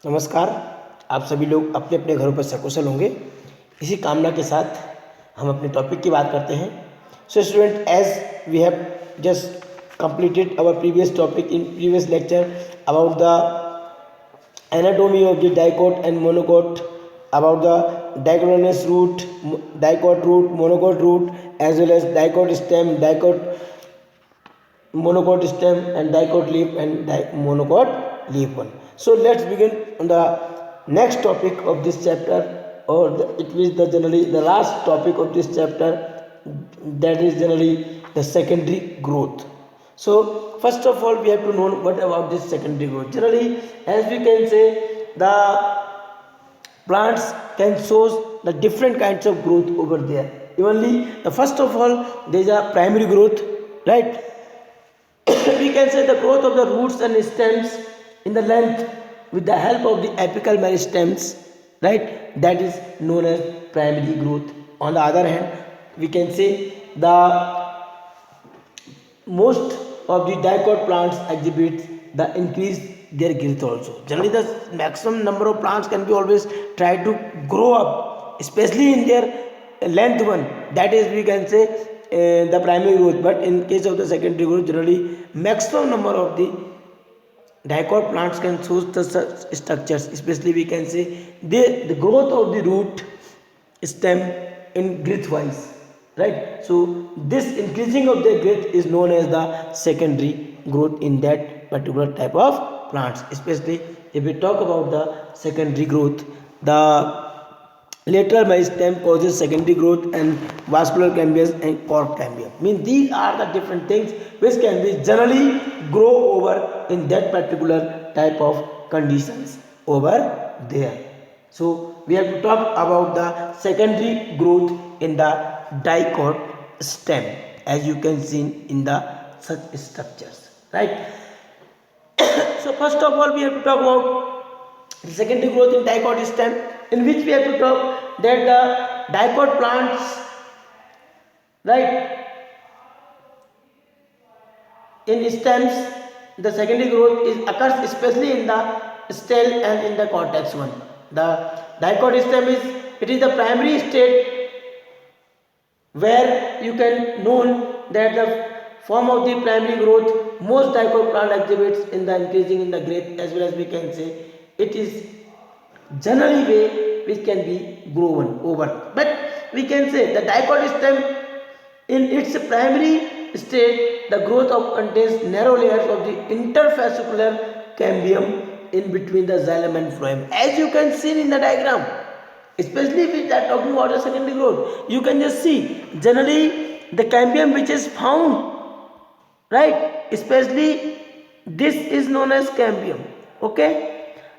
नमस्कार। आप सभी लोग अपने अपने घरों पर सकुशल होंगे। इसी कामना के साथ हम अपने टॉपिक की बात करते हैं। So student, as we have just completed our previous topic in previous lecture about the anatomy of the dicot and monocot, about the dichotomous root, dicot root, monocot root, as well as dicot stem, dicot monocot stem and dicot leaf and monocot leaf one. So let's begin on the next topic of this chapter, or it is the generally the last topic of this chapter, that is generally the secondary growth. So first of all, we have to know what about this secondary growth. Generally, as we can say, the plants can show the different kinds of growth over there. Evenly, the first of all, there is a primary growth, right? We can say the growth of the roots and stems in the length with the help of the apical meristems, right? That is known as primary growth. On the other hand, we can say the most of the dicot plants exhibit the increase their growth also. Generally, the maximum number of plants can be always try to grow up, especially in their length one. That is, we can say the primary growth. But in case of the secondary growth, generally maximum number of the dicot plants can choose the such structures. Especially, we can say the growth of the root stem in growth wise, right? So this increasing of the growth is known as the secondary growth in that particular type of plants. Especially if we talk about the secondary growth, the lateral meristem causes secondary growth and vascular cambium and cork cambium. Means these are the different things which can be generally grow over in that particular type of conditions over there. So we have to talk about the secondary growth in the dicot stem, as you can see in the such structures, right? So first of all, we have to talk about the secondary growth in dicot stem, in which we have to talk that the dicot plants, right, in stems, the secondary growth is occurs especially in the stem and in the cortex one. The dicot stem is the primary state where you can know that the form of the primary growth most dicot plant exhibits in the increasing in the growth, as well as we can say it is generally way which can be grown over. But we can say the dicot stem in its primary state, the growth of contains narrow layers of the interfascicular cambium in between the xylem and phloem, as you can see in the diagram. Especially if we are talking about the secondary growth, you can just see generally the cambium which is found, right? Especially this is known as cambium, okay?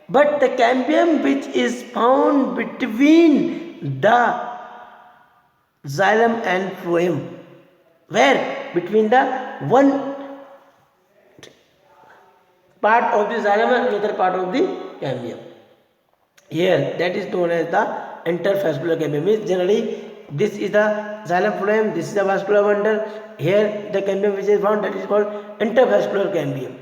But the cambium which is found between the xylem and phloem, where between the one part of the xylem and another part of the cambium, here that is known as the interfascicular cambium. Means generally this is the xylem phloem, this is the vascular bundle, here the cambium which is found, that is called interfascicular cambium,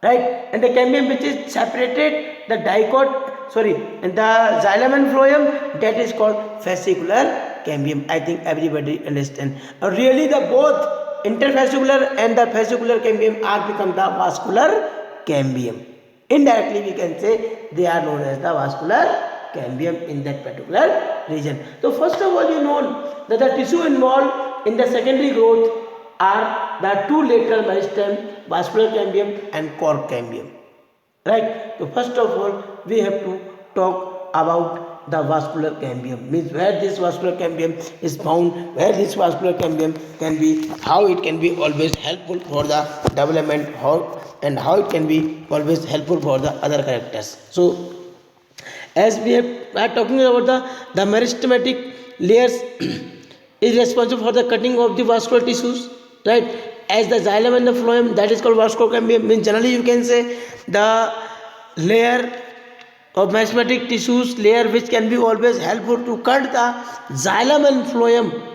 right? And the cambium which is separated the and the xylem and phloem, that is called fascicular cambium. I think everybody understand. Really the both interfascicular and the fascicular cambium are become the vascular cambium. Indirectly we can say they are known as the vascular cambium in that particular region. So first of all, you know that the tissue involved in the secondary growth are the two lateral meristem, vascular cambium and cork cambium, right? So first of all, we have to talk about the vascular cambium, means where this vascular cambium is found, where this vascular cambium can be, how it can be always helpful for the development, how it can be always helpful for the other characters. So as we are talking about the meristematic layers is responsible for the cutting of the vascular tissues, right? As the xylem and the phloem, that is called vascular cambium. Means generally you can say the layer of meristematic tissues layer which can be always helpful to cut the xylem and phloem,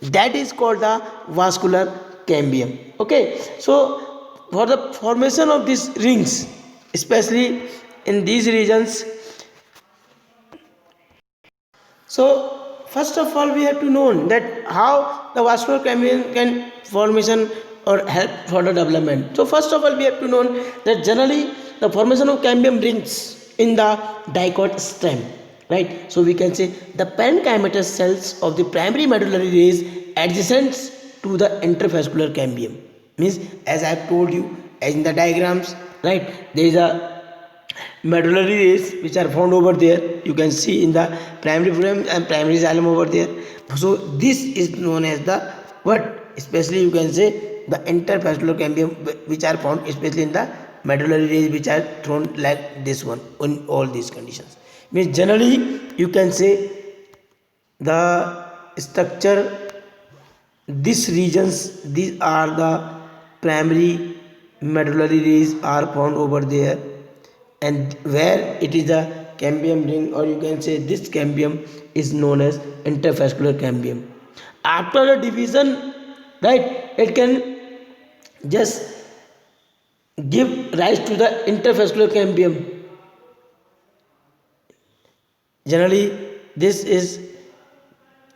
that is called the vascular cambium, okay? So for the formation of these rings, especially in these regions. So first of all, we have to know that how the vascular cambium can formation or help for the development. So first of all, we have to know that generally the formation of cambium rings in the dicot stem, right? So we can say the parenchymatous cells of the primary medullary rays adjacent to the intervascular cambium, means as I have told you as in the diagrams, right? There is a medullary rays which are found over there, you can see in the primary phloem and primary xylem over there. So this is known as the what, especially you can say the intervascular cambium, which are found especially in the medullary rays which are thrown like this one in all these conditions. Means generally you can say the structure, these regions, these are the primary medullary rays are found over there, and where it is a cambium ring, or you can say this cambium is known as intervascular cambium. After the division, right, it can just give rise to the intervascular cambium. Generally this is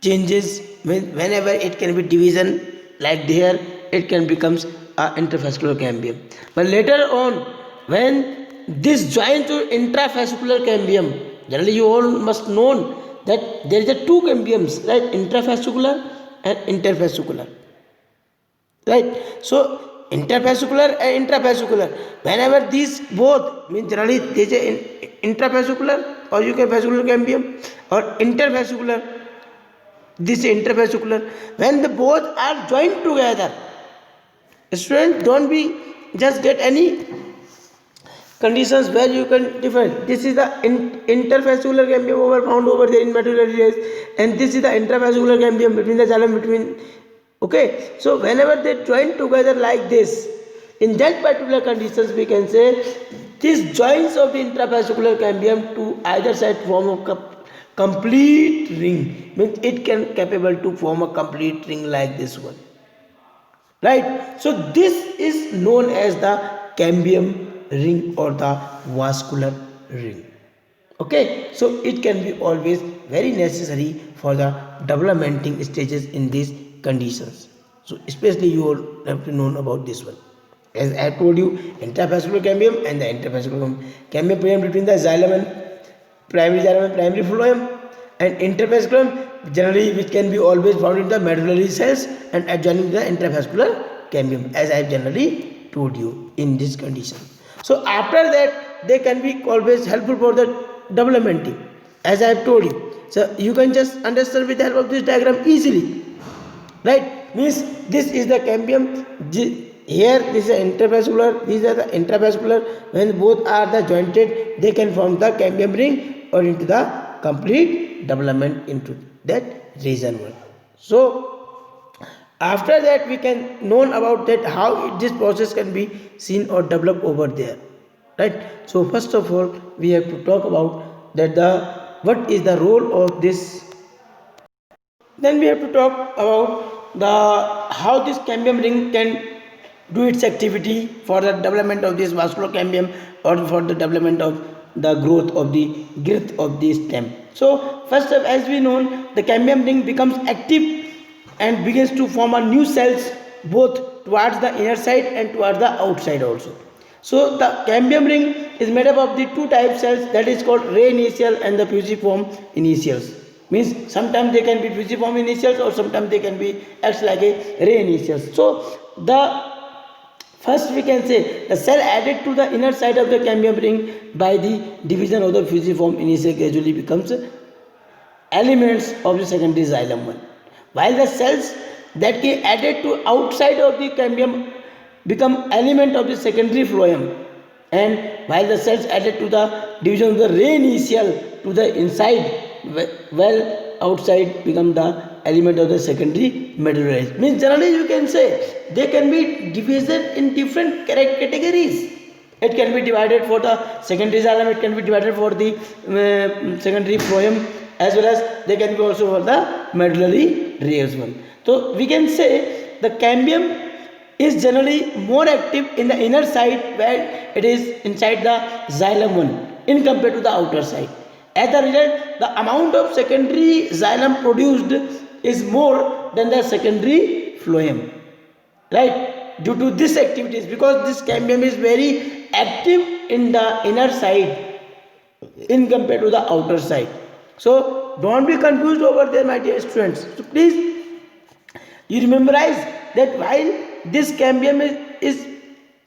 changes whenever it can be division like there, it can becomes a intervascular cambium. But later on, when this joins to intravascular cambium, generally you all must know that there is a two cambiums, right? Intravascular and intervascular, right? So intervascular and intravascular, whenever these both, means generally there is a intravascular or you can vascular cambium or intervascular, this intervascular, when the both are joined together, student don't be just get any conditions where you can define. This is the intervascular cambium over found over there in medullary rays, and this is the intravascular cambium between the xylem between. Okay, so whenever they join together like this, in that particular conditions we can say these joints of the intravascular cambium to either side form a complete ring, means it can capable to form a complete ring like this one, right? So this is known as the cambium ring or the vascular ring. Okay, so it can be always very necessary for the developmenting stages in these conditions. So especially you all have to know about this one. As I told you, intravascular cambium and the intervascular cambium present between the xylem and primary phloem, and intervascular generally which can be always found in the medullary cells and adjoining the intravascular cambium, as I have generally told you in this condition. So after that they can be always helpful for the developmenting, as I have told you. So you can just understand with the help of this diagram easily, right? Means this is the cambium, here this is the intervascular, these are the intravascular. When both are the jointed, they can form the cambium ring or into the complete development into that region one. So after that we can know about that how this process can be seen or developed over there, right? So first of all we have to talk about that the what is the role of this. Then we have to talk about the how this cambium ring can do its activity for the development of this vascular cambium or for the development of the growth of the girth of the stem. So first of, as we know, the cambium ring becomes active and begins to form a new cells both towards the inner side and towards the outside also. So the cambium ring is made up of the two type cells, that is called ray initial and the fusiform initials. Means sometimes they can be fusiform initials or sometimes they can be acts like a ray initials. So the first we can say the cell added to the inner side of the cambium ring by the division of the fusiform initial gradually becomes elements of the secondary xylem one, while the cells that get added to outside of the cambium become element of the secondary phloem, and while the cells added to the division of the ray initial to the inside, well outside become the element of the secondary medullary. Means generally you can say they can be divided in different categories. It can be divided for the secondary xylem, it can be divided for the secondary phloem, as well as they can be also for the medullary rays one. So we can say the cambium is generally more active in the inner side where it is inside the xylem one, in compared to the outer side. As a result, the amount of secondary xylem produced is more than the secondary phloem, right? Due to this activities, because this cambium is very active in the inner side in compared to the outer side. So don't be confused over there, my dear students. So please you memorize that while this cambium is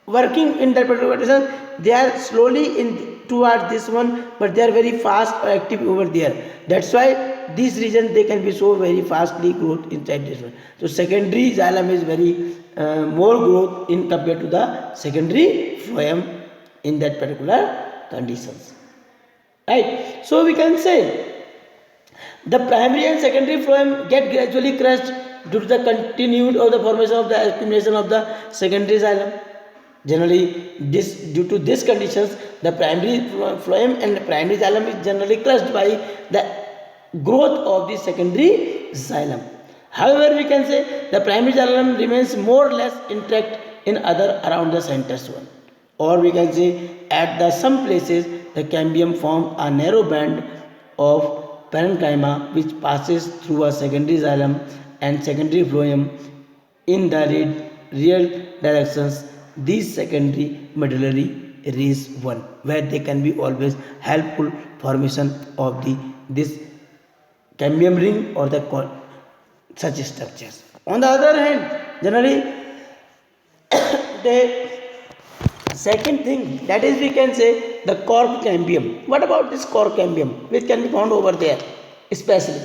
working in that particular direction, they are slowly in towards this one, but they are very fast or active over there. That's why this region they can be so very fastly growth inside this one. So secondary xylem is very more growth in compared to the secondary phloem in that particular conditions, right? So we can say the primary and secondary phloem get gradually crushed due to the continued or the formation of the accumulation of the secondary xylem. Generally, this due to these conditions, the primary phloem and the primary xylem is generally crushed by the growth of the secondary xylem. However, we can say the primary xylem remains more or less intact in other around the centers one, or we can say at the some places the cambium forms a narrow band of parenchyma which passes through a secondary xylem and secondary phloem in the real directions. These secondary medullary rays one, where they can be always helpful formation of the this cambium ring or the such structures. On the other hand, generally the second thing, that is we can say the cork cambium. What about this cork cambium which can be found over there especially,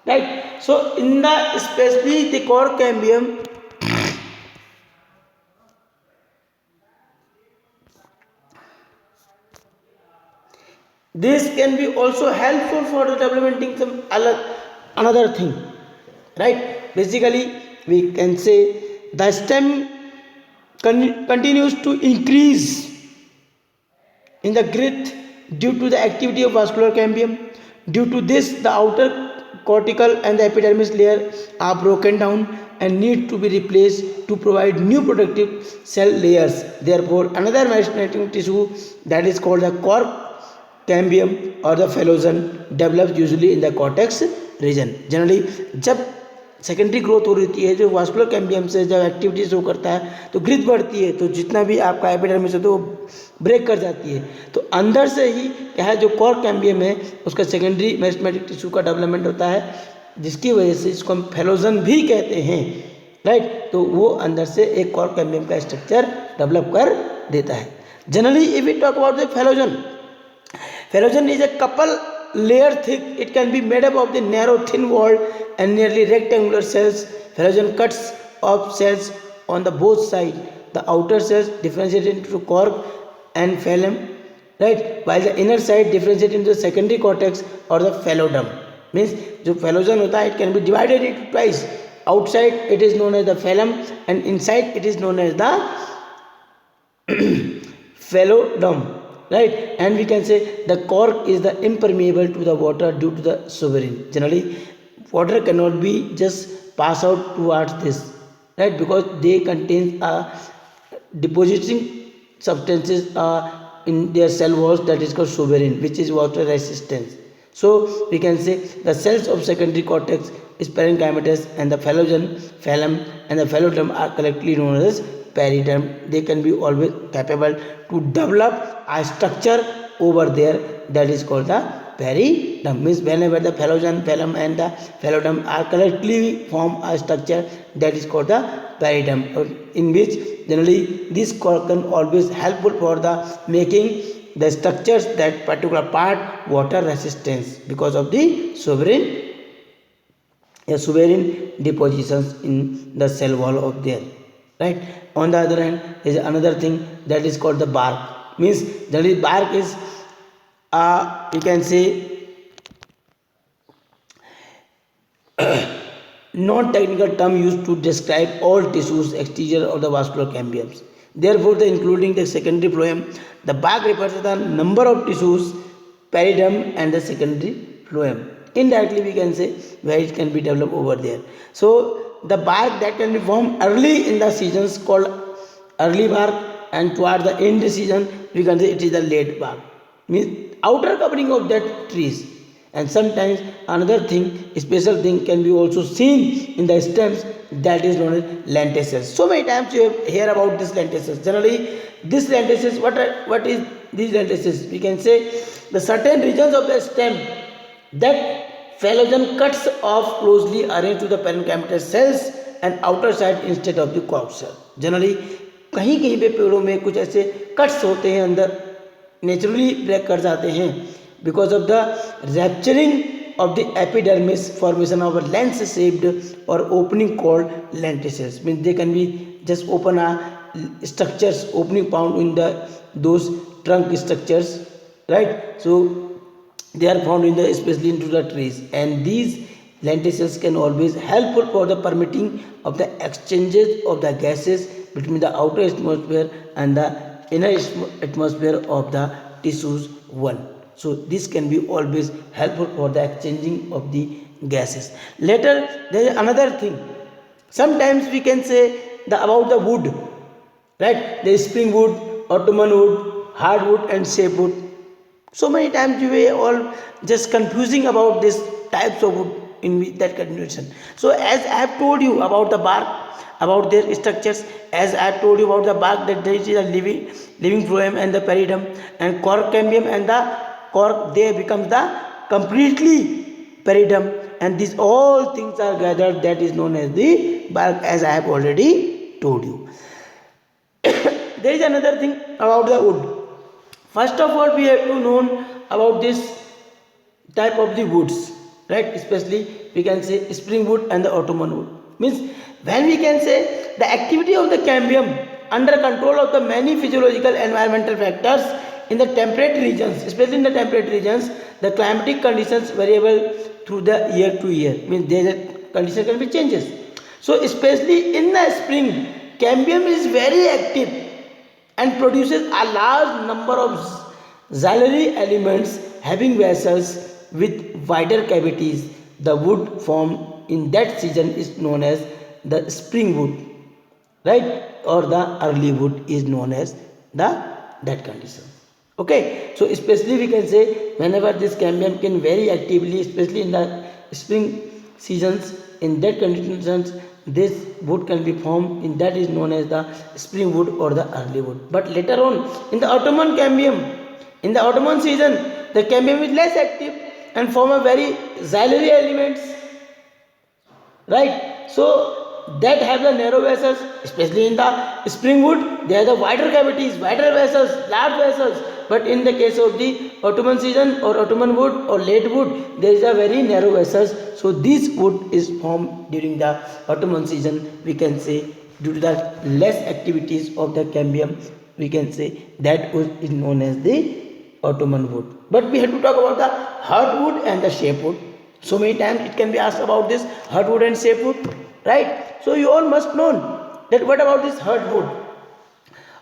right? So in the especially the cork cambium, this can be also helpful for the developing some another thing, right? Basically we can say the stem continues to increase in the girth due to the activity of vascular cambium. Due to this, the outer cortical and the epidermis layer are broken down and need to be replaced to provide new protective cell layers. Therefore, another meristematic tissue that is called the cork cambium or the phellogen develops usually in the cortex region. Generally, जब secondary growth हो रही है, जो vascular cambium से जब activity show करता है तो ग्रिथ बढ़ती है, तो जितना भी आपका एपिडर्मिस है तो वो ब्रेक कर जाती है, तो अंदर से ही क्या है जो कॉर्क कैम्बियम है उसका सेकेंडरी मेरिस्टेमेटिक टिश्यू का डेवलपमेंट होता है, जिसकी वजह से इसको हम फेलोजन भी कहते हैं, राइट? तो वो अंदर से एक कॉर्क कैम्बियम का स्ट्रक्चर डेवलप कर देता है. Generally if we talk about the phellogen, phellogen is a couple layer thick. It can be made up of the narrow thin walled and nearly rectangular cells. Phellogen cuts off cells on the both sides. The outer cells differentiate into cork and phloem, right, while the inner side differentiate into the secondary cortex or the phallodum. Means जो phellogen होता है it can be divided into twice. Outside it is known as the phloem and inside it is known as the phallodum, right? And we can say the cork is the impermeable to the water due to the sovereign. Generally water cannot be just pass out towards this, right, because they contain depositing substances in their cell walls that is called sovereign, which is water resistance. So we can say the cells of secondary cortex is parenchymatous and the phellogen, phloem and the phallodum are collectively known as periderm. They can be always capable to develop a structure over there that is called the periderm. Means whenever the phellogen, phloem and the phallodum are collectively form a structure that is called the periderm, in which generally this cork can always helpful for the making the structures that particular part water resistance because of the sovereign depositions in the cell wall of there, right? On the other hand, there is another thing that is called the bark. Means generally bark is we can say non-technical term used to describe all tissues exterior of the vascular cambiums. Therefore, including the secondary phloem, the bark refers to the number of tissues, periderm and the secondary phloem. Indirectly we can say where it can be developed over there. So the bark that can be formed early in the seasons called early bark, and towards the end season we can say it is the late bark. means outer covering of that trees. And sometimes another thing, special thing can be also seen in the stems, that is known as lenticels. So many times you have hear about this lenticels. Generally, this lenticels, what is these lenticels? We can say the certain regions of the stem that phloem cuts off closely arranged to the parenchymatous cells and outer side instead of the cork cell. Generally, कहीं कहीं पे पेड़ों में कुछ ऐसे cuts होते हैं अंदर, नेचुरली ब्रेक कर जाते हैं because of the rupturing of the epidermis, formation of a lens shaped or opening called lenticels. Means they can be just open a structures, opening found in the those trunk structures, right? So they are found in the especially into the trees, and these lenticels can always helpful for the permitting of the exchanges of the gases between the outer atmosphere and the inner atmosphere of the tissues one. So this can be always helpful for the exchanging of the gases. Later there is another thing. Sometimes we can say about the wood, right? There is spring wood, ottoman wood, hardwood and sapwood. So many times you were all just confusing about this types of wood in that continuation. So as I have told you about the bark, about their structures, as I have told you about the bark, that there is a living phloem and the peridome, and cork cambium and the cork, they become the completely peridome, and these all things are gathered, that is known as the bark, as I have already told you. There is another thing about the wood. First of all, we have to know about this type of the woods, right? Especially we can say spring wood and the ottoman wood. Means when we can say the activity of the cambium under control of the many physiological environmental factors in the temperate regions, especially in the temperate regions, the climatic conditions variable through the year to year. Means there condition can be changes. So especially in the spring, cambium is very active and produces a large number of xylem elements having vessels with wider cavities. The wood formed in that season is known as the spring wood, right? Or the early wood is known as the that condition. Okay, so especially we can say whenever this cambium can very actively, especially in the spring seasons, in that conditions this wood can be formed, in that is known as the spring wood or the early wood. But later on in the autumn cambium, in the autumn season, the cambium is less active and form a very xylem elements, right? So that have the narrow vessels, especially in the spring wood, they have the wider cavities, wider vessels, large vessels. But in the case of the autumn season or autumn wood or late wood, there is a very narrow vessels. So this wood is formed during the autumn season. We can say due to the less activities of the cambium, we can say that wood is known as the autumn wood. But we have to talk about the hardwood and the sapwood. So many times it can be asked about this hardwood and sapwood, right? So you all must know that what about this hardwood?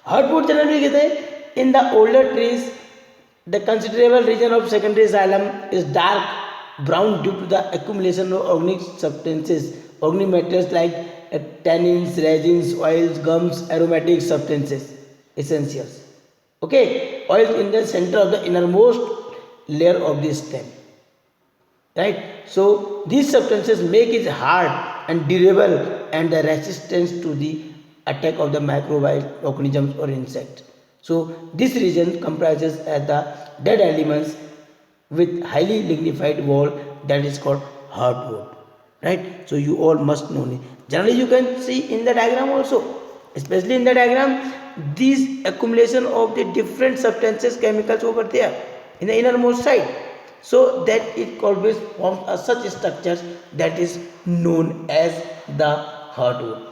Hardwood generally कहते in the older trees, the considerable region of secondary xylem is dark brown due to the accumulation of organic substances, organic materials like tannins, resins, oils, gums, aromatic substances, essentials. Okay, oils in the center of the innermost layer of the stem. Right? So these substances make it hard and durable and the resistance to the attack of the microbial organisms or insects. So this region comprises as the dead elements with highly lignified wall, that is called hardwood. Right? So you all must know it. Generally you can see in the diagram also, especially in the diagram, these accumulation of the different substances, chemicals over there in the innermost side. So that it always forms a such structures that is known as the hardwood.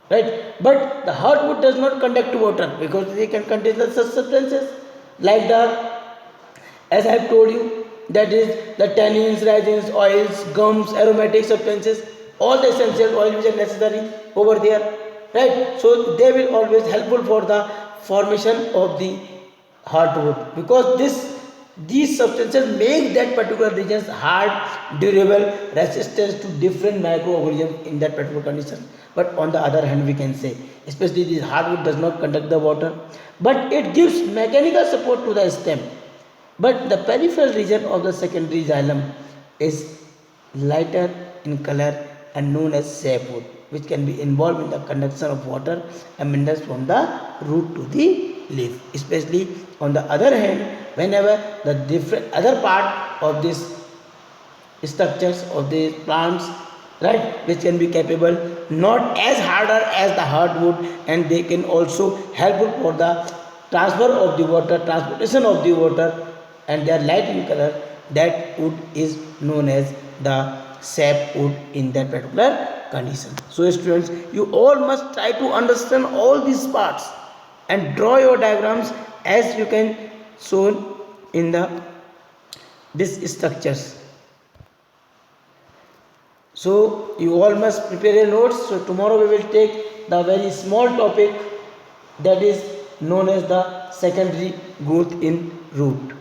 Right? But the hardwood does not conduct to water because they can contain such substances like the, as I have told you, that is the tannins, resins, oils, gums, aromatic substances, all the essential oils which are necessary over there, right? So they will always helpful for the formation of the hardwood because these substances make that particular regions hard, durable, resistant to different microorganisms in that particular condition. But on the other hand, we can say, especially this hardwood does not conduct the water, but it gives mechanical support to the stem. But the peripheral region of the secondary xylem is lighter in color and known as sapwood, which can be involved in the conduction of water and minerals from the root to the leaf. Especially on the other hand, whenever the different other part of this structures of the plants, right, which can be capable not as harder as the hardwood, and they can also helpful for the transfer of the water, transportation of the water, and they are light in color, that wood is known as the sap wood in that particular condition. So students, you all must try to understand all these parts and draw your diagrams as you can shown in the these structures. So you all must prepare your notes. So tomorrow we will take the very small topic that is known as the secondary growth in root.